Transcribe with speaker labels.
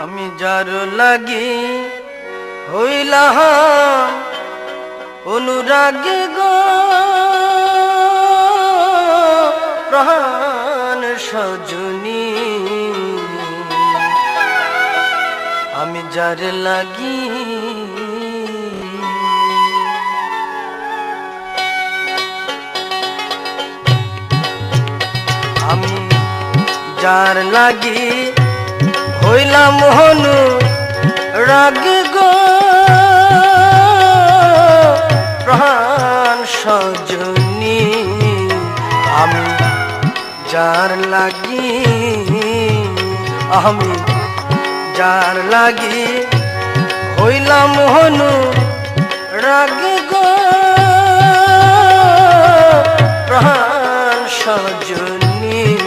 Speaker 1: আমি যার লাগি হইলাম অনুরাগী গো প্রাণ সজনী আমি যার লাগি আমি যার লাগি হইলাম অনুরাগী গো প্রাণ সজনী আমি যার লাগি আমি যার লাগি হইলাম অনুরাগী গো প্রাণ সজনী